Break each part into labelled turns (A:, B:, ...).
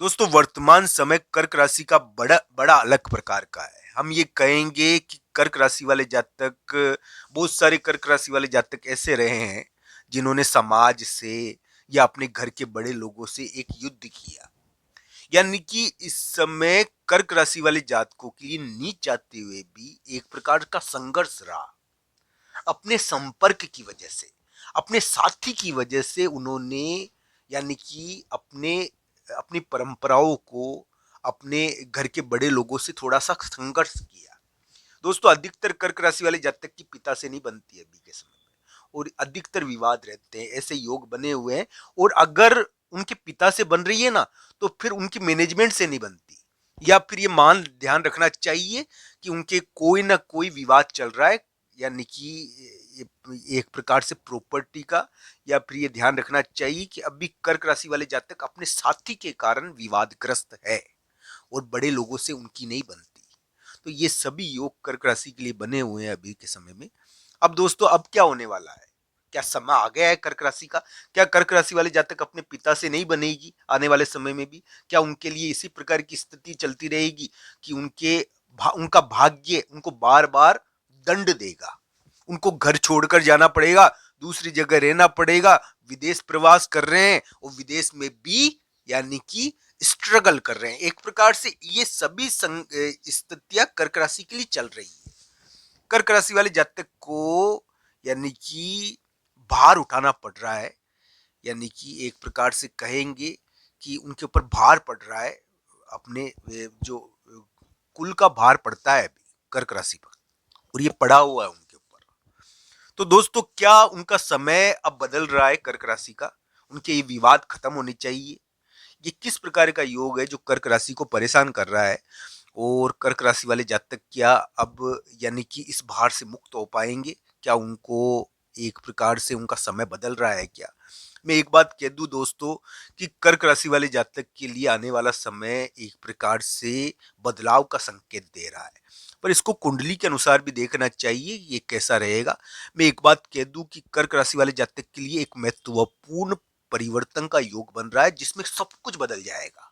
A: दोस्तों वर्तमान समय कर्क राशि का बड़ा बड़ा अलग प्रकार का है। हम ये कहेंगे कि कर्क राशि वाले जातक बहुत सारे कर्क राशि वाले जातक ऐसे रहे हैं जिन्होंने समाज से या अपने घर के बड़े लोगों से एक युद्ध किया। यानी कि इस समय कर्क राशि वाले जातकों के लिए नीच जाते हुए भी एक प्रकार का संघर्ष रहा। अपने संपर्क की वजह से, अपने साथी की वजह से उन्होंने यानी कि अपनी परंपराओं को अपने घर के बड़े लोगों से थोड़ा सा संघर्ष किया। दोस्तों अधिकतर कर्क राशि वाले जातक की पिता से नहीं बनती है अभी के समय में, और अधिकतर विवाद रहते हैं, ऐसे योग बने हुए हैं। और अगर उनके पिता से बन रही है ना, तो फिर उनकी मैनेजमेंट से नहीं बनती। या फिर ये मान ध्यान रखना चाहिए कि उनके कोई ना कोई विवाद चल रहा है, यानी कि एक प्रकार से प्रॉपर्टी का। या फिर ये ध्यान रखना चाहिए कि अभी कर्क राशि वाले जातक अपने साथी के कारण विवादग्रस्त है और बड़े लोगों से उनकी नहीं बनती। तो ये सभी योग कर्क राशि के लिए बने हुए हैं अभी के समय में। अब दोस्तों अब क्या होने वाला है? क्या समय आ गया है कर्क राशि का? क्या कर्क राशि वाले जातक अपने पिता से नहीं बनेगी आने वाले समय में भी? क्या उनके लिए इसी प्रकार की स्थिति चलती रहेगी कि उनका भाग्य उनको बार बार दंड देगा? उनको घर छोड़कर जाना पड़ेगा, दूसरी जगह रहना पड़ेगा, विदेश प्रवास कर रहे हैं और विदेश में भी यानी कि स्ट्रगल कर रहे हैं। एक प्रकार से ये सभी स्थितियां कर्क राशि के लिए चल रही है। कर्क राशि वाले जातक को यानी कि भार उठाना पड़ रहा है। यानी कि एक प्रकार से कहेंगे कि उनके ऊपर भार पड़ रहा है। अपने जो कुल का भार पड़ता है अभी कर्क राशि पर, और ये पड़ा हुआ है उनके ऊपर। तो दोस्तों क्या उनका समय अब बदल रहा है कर्क राशि का? उनके ये विवाद खत्म होने चाहिए। ये किस प्रकार का योग है जो कर्क राशि को परेशान कर रहा है? और कर्क राशि वाले जातक क्या अब यानी कि इस भार से मुक्त हो पाएंगे? क्या उनको एक प्रकार से उनका समय बदल रहा है क्या? मैं एक बात कह दूं दोस्तों कि कर्क राशि वाले जातक के लिए आने वाला समय एक प्रकार से बदलाव का संकेत दे रहा है, पर इसको कुंडली के अनुसार भी देखना चाहिए ये कैसा रहेगा। मैं एक बात कह दूं कि कर्क राशि वाले जातक के लिए एक महत्वपूर्ण परिवर्तन का योग बन रहा है जिसमें सब कुछ बदल जाएगा।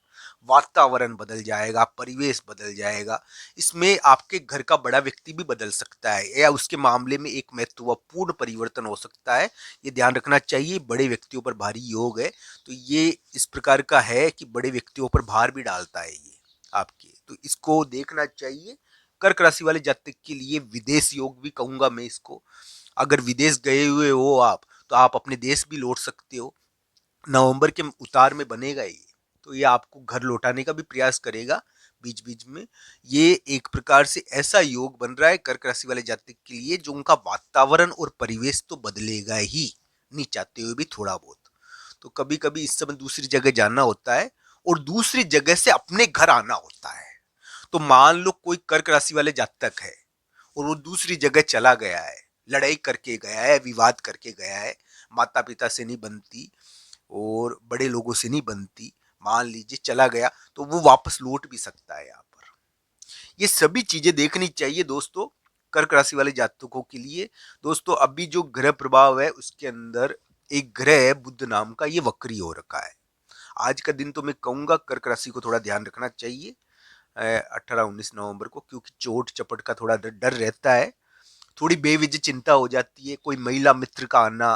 A: वातावरण बदल जाएगा, परिवेश बदल जाएगा। इसमें आपके घर का बड़ा व्यक्ति भी बदल सकता है या उसके मामले में एक महत्वपूर्ण परिवर्तन हो सकता है। ये ध्यान रखना चाहिए। बड़े व्यक्तियों पर भारी योग है, तो ये इस प्रकार का है कि बड़े व्यक्तियों पर भार भी डालता है ये आपके, तो इसको देखना चाहिए। कर्क राशि वाले जातक के लिए विदेश योग भी कहूंगा मैं इसको। अगर विदेश गए हुए हो आप, तो आप अपने देश भी लौट सकते हो। नवंबर के उतार में बनेगा ये, तो ये आपको घर लौटाने का भी प्रयास करेगा बीच बीच में। ये एक प्रकार से ऐसा योग बन रहा है कर्क राशि वाले जातक के लिए जो उनका वातावरण और परिवेश तो बदलेगा ही, नहीं चाहते हुए भी थोड़ा बहुत। तो कभी कभी इस समय दूसरी जगह जाना होता है और दूसरी जगह से अपने घर आना होता है। तो मान लो कोई कर्क राशि वाले जातक है और वो दूसरी जगह चला गया है, लड़ाई करके गया है, विवाद करके गया है, माता पिता से नहीं बनती और बड़े लोगों से नहीं बनती, मान लीजिए चला गया, तो वो वापस लौट भी सकता है यहाँ पर। ये सभी चीजें देखनी चाहिए दोस्तों कर्क राशि वाले जातकों के लिए। दोस्तों अभी जो ग्रह प्रभाव है उसके अंदर एक ग्रह है बुध नाम का, ये वक्री हो रखा है। आज का दिन तो मैं कहूंगा कर्क राशि को थोड़ा ध्यान रखना चाहिए 18-19 नवंबर को, क्योंकि चोट चपट का थोड़ा डर रहता है। थोड़ी बेवजह चिंता हो जाती है। कोई महिला मित्र का आना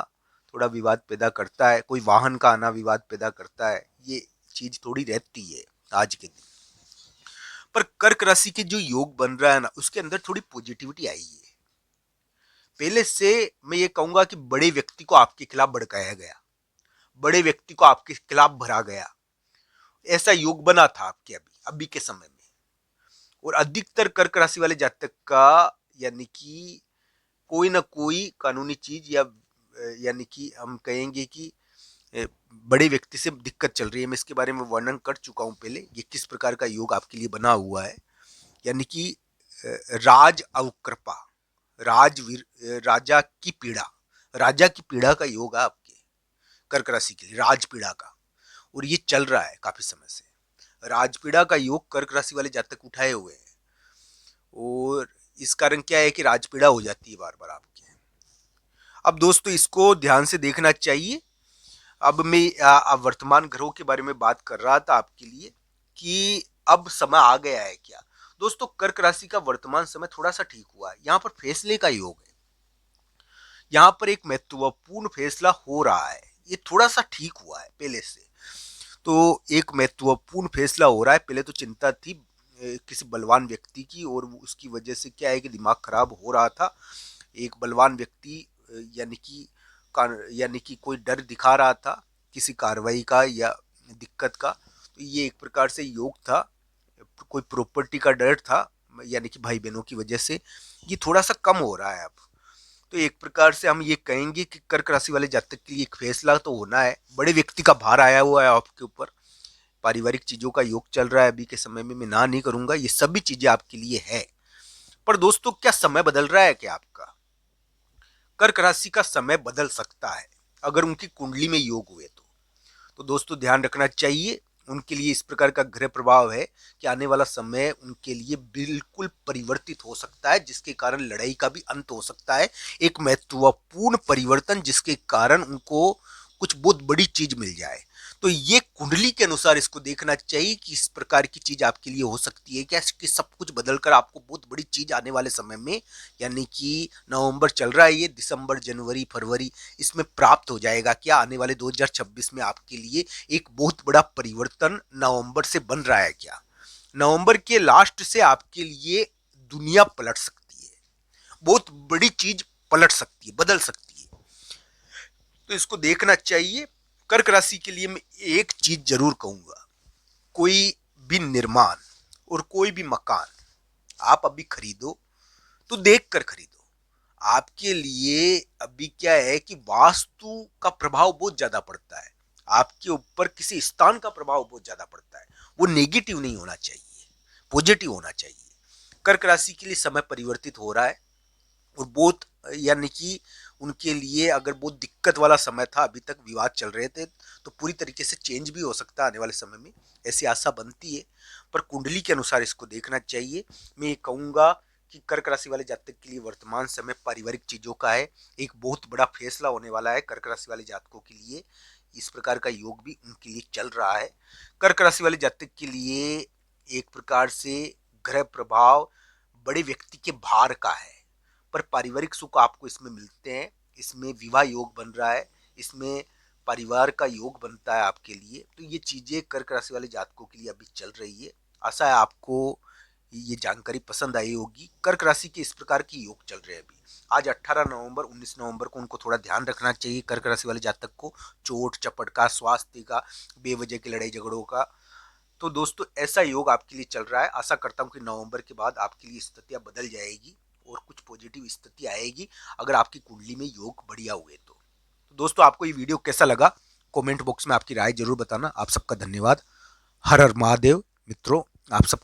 A: थोड़ा विवाद पैदा करता है, कोई वाहन का आना विवाद पैदा करता है, ये चीज थोड़ी रहती है आज के दिन। पर कर्क राशि के जो योग बन रहा है ना, उसके अंदर थोड़ी पॉजिटिविटी आई है। पहले से मैं ये कहूंगा कि बड़े व्यक्ति को आपके खिलाफ भड़काया गया, बड़े व्यक्ति को आपके खिलाफ भरा गया, ऐसा योग बना था आपके अभी अभी के समय में। और अधिकतर कर्क राशि वाले जातक का यानी कि कोई ना कोई कानूनी चीज या यानी कि हम कहेंगे कि बड़े व्यक्ति से दिक्कत चल रही है। मैं इसके बारे में वर्णन कर चुका हूं पहले, ये किस प्रकार का योग आपके लिए बना हुआ है। यानी कि राज अवकृपा, राजवीर, राजा की पीड़ा, राजा की पीड़ा का योग है आपके कर्क राशि के लिए, राज पीड़ा का। और ये चल रहा है काफी समय से। राजपीड़ा का योग कर्क राशि वाले जातक उठाए हुए हैं, और इस कारण क्या है कि राजपीड़ा हो जाती है बार बार आपके। अब दोस्तों इसको ध्यान से देखना चाहिए। अब मैं वर्तमान ग्रहों के बारे में बात कर रहा था आपके लिए। कि अब समय आ गया है क्या। दोस्तों, कर्क राशि का वर्तमान समय थोड़ा सा ठीक हुआ है, यहाँ पर फैसले का योग है, यहाँ पर एक महत्वपूर्ण फैसला हो रहा है, ये थोड़ा सा ठीक हुआ है पहले से। तो एक महत्वपूर्ण फैसला हो रहा है। पहले तो चिंता थी किसी बलवान व्यक्ति की, और उसकी वजह से क्या है कि दिमाग खराब हो रहा था। एक बलवान व्यक्ति यानी कि कोई डर दिखा रहा था किसी कार्रवाई का या दिक्कत का। तो ये एक प्रकार से योग था, कोई प्रॉपर्टी का डर था, यानी कि भाई बहनों की वजह से ये थोड़ा सा कम हो रहा है अब। तो एक प्रकार से हम ये कहेंगे कि कर्क राशि वाले जातक के लिए एक फैसला तो होना है, बड़े व्यक्ति का भार आया हुआ है आपके ऊपर, पारिवारिक चीजों का योग चल रहा है अभी के समय में, मैं ना नहीं करूंगा, ये सभी चीजें आपके लिए है। पर दोस्तों, क्या समय बदल रहा है क्या आपका? कर्क राशि का समय बदल सकता है अगर उनकी कुंडली में योग हुए तो दोस्तों ध्यान रखना चाहिए। उनके लिए इस प्रकार का ग्रह प्रभाव है कि आने वाला समय उनके लिए बिल्कुल परिवर्तित हो सकता है, जिसके कारण लड़ाई का भी अंत हो सकता है। एक महत्वपूर्ण परिवर्तन जिसके कारण उनको कुछ बहुत बड़ी चीज मिल जाए। तो ये कुंडली के अनुसार इसको देखना चाहिए कि इस प्रकार की चीज आपके लिए हो सकती है क्या, कि सब कुछ बदलकर आपको बहुत बड़ी चीज आने वाले समय में, यानी कि नवंबर चल रहा है, ये दिसंबर, जनवरी, फरवरी, इसमें प्राप्त हो जाएगा क्या? आने वाले 2026 में आपके लिए एक बहुत बड़ा परिवर्तन नवंबर से बन रहा है क्या? नवंबर के लास्ट से आपके लिए दुनिया पलट सकती है, बहुत बड़ी चीज पलट सकती है, बदल सकती है। तो इसको देखना चाहिए। कर्क राशि के लिए मैं एक चीज जरूर कहूंगा, कोई भी निर्माण और कोई भी मकान आप अभी खरीदो तो देख कर खरीदो। आपके लिए अभी क्या है कि वास्तु का प्रभाव बहुत ज्यादा पड़ता है, आपके ऊपर किसी स्थान का प्रभाव बहुत ज्यादा पड़ता है। वो नेगेटिव नहीं होना चाहिए, पॉजिटिव होना चाहिए। कर्क राशि के लिए समय परिवर्तित हो रहा है, और बहुत, यानी कि उनके लिए अगर बहुत दिक्कत वाला समय था, अभी तक विवाद चल रहे थे, तो पूरी तरीके से चेंज भी हो सकता है आने वाले समय में, ऐसी आशा बनती है। पर कुंडली के अनुसार इसको देखना चाहिए। मैं ये कहूंगा कि कर्क राशि वाले जातक के लिए वर्तमान समय पारिवारिक चीजों का है, एक बहुत बड़ा फैसला होने वाला है कर्क राशि वाले जातकों के लिए। इस प्रकार का योग भी उनके लिए चल रहा है। कर्क राशि वाले जातक के लिए एक प्रकार से ग्रह प्रभाव बड़े व्यक्ति के भार का है, पर पारिवारिक सुख आपको इसमें मिलते हैं। इसमें विवाह योग बन रहा है, इसमें परिवार का योग बनता है आपके लिए। तो ये चीजें कर्क राशि वाले जातकों के लिए अभी चल रही है। आशा है आपको ये जानकारी पसंद आई होगी। कर्क राशि के इस प्रकार के योग चल रहे हैं अभी। आज 18 नवंबर 19 नवंबर को उनको थोड़ा ध्यान रखना चाहिए कर्क राशि वाले जातक को, चोट चपट का, स्वास्थ्य का, बेवजह की लड़ाई झगड़ों का। तो दोस्तों, ऐसा योग आपके लिए चल रहा है। आशा करता हूँ कि नवंबर के बाद आपके लिए स्थितियां बदल जाएगी और कुछ पॉजिटिव स्थिति आएगी अगर आपकी कुंडली में योग बढ़िया हुए तो दोस्तों, आपको ये वीडियो कैसा लगा कमेंट बॉक्स में आपकी राय जरूर बताना। आप सबका धन्यवाद। हर हर महादेव मित्रों, आप सब